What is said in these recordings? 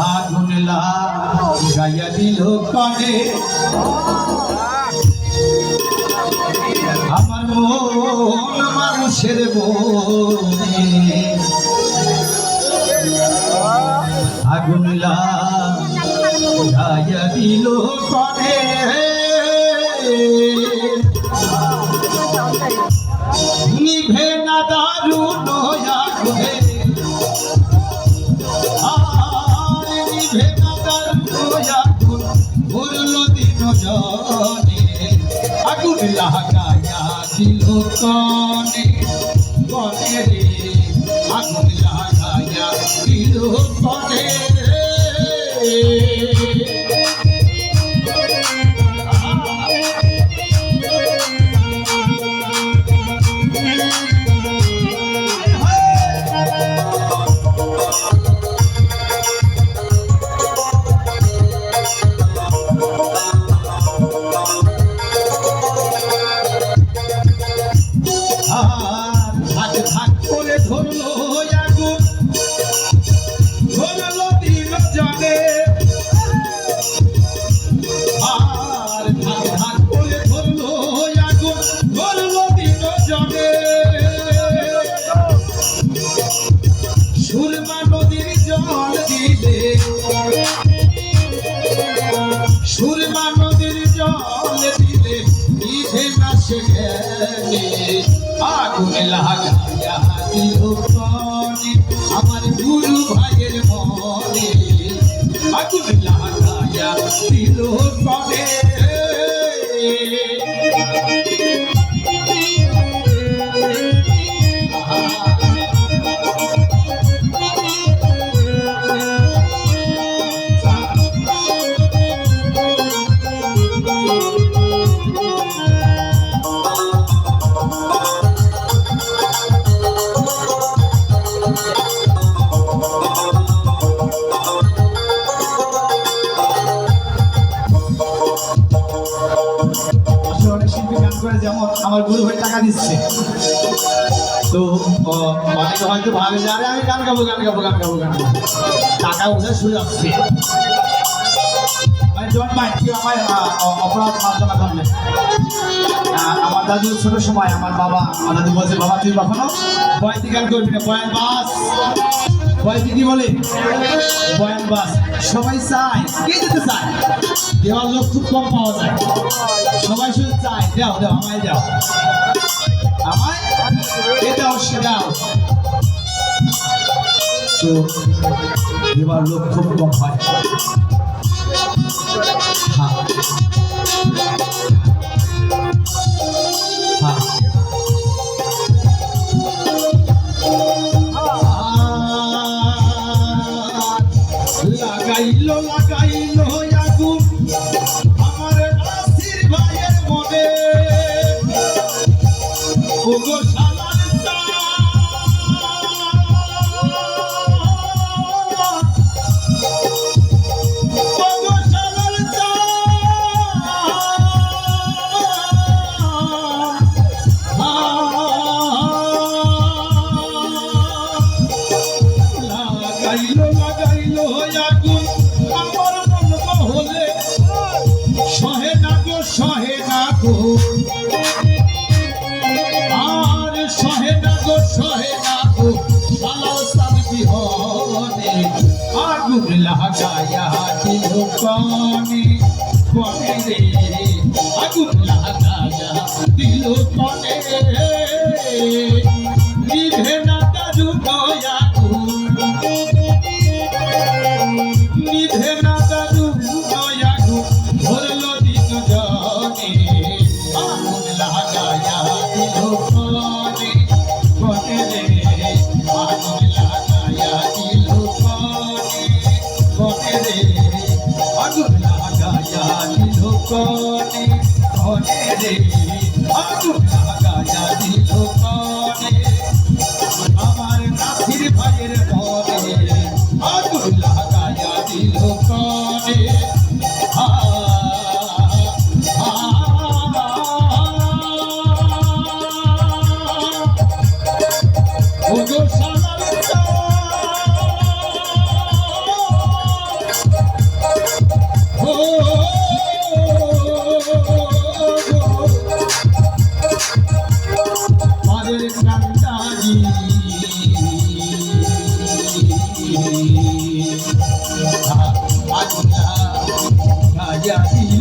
আগুন লাগাইয়া দিল কনে আমার মন মানুষের মনে আগুন লাগাইয়া দিল কনে নিভে না দারুণ আগুনে নিভে না দারুণ আগুন পুরলো দিন জনে আগুন লাগাইয়া দিল কনে কনে রে আগুন লাগাইয়া দিল কনে সুরমা নদীর জল দিলে নিভে না সে গেলে আগুন লাগাইয়া দিল কনে আমার গুরু ভাইয়ের মনে আগুন লাগাইয়া দিল কনে যেমন আমার গুরু ভাই টাকা দিচ্ছে তো অনেকে হয়তো ভাবে যে আরে আমি গান গাবো টাকা উঠে শুয়ে আসছে অপরাধ মার্জনা করলেন আমার দাদু ছোট সময় আমার দাদু বলছে বাবা তুই কখনো বয়াতি গান করবি না বয়ান বাস বয়াতি কি বলে বয়ান বাস সবাই চায় কে যেতে চায় দেওয়ার লোক খুব কম পাওয়া যায় সবাই শুধু চায় দাও আমায় দাও আমায় এ দাও সে দাও তো দেওয়ার লোক খুব কম হয় লাগাইলো আগুন আমার নাসির ভাইয়ের মনে ওগো শালার লাগাইলো আগুন আমার মন হলে সহে না গো আর সহে না গো শালার সাদ বিহনে আগুন লাগাইয়া দিল কনে রে আগুন লাগাইয়া দিল কনে নিভে না দারুণ আগুন নিভে না দারুণ আগুন ধরলো দিন জনে আগুন লাগাইয়া দিল কনে রে আগুন লাগাইয়া দিল কনে রে আগুন লাগাইয়া দিল কনে রে আগুন লাগাইয়া দিল কনে আমার নাসির ভাইয়ের মনে আগুন লাগাইয়া দিল কনে ওগো শালার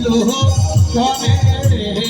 কনে রে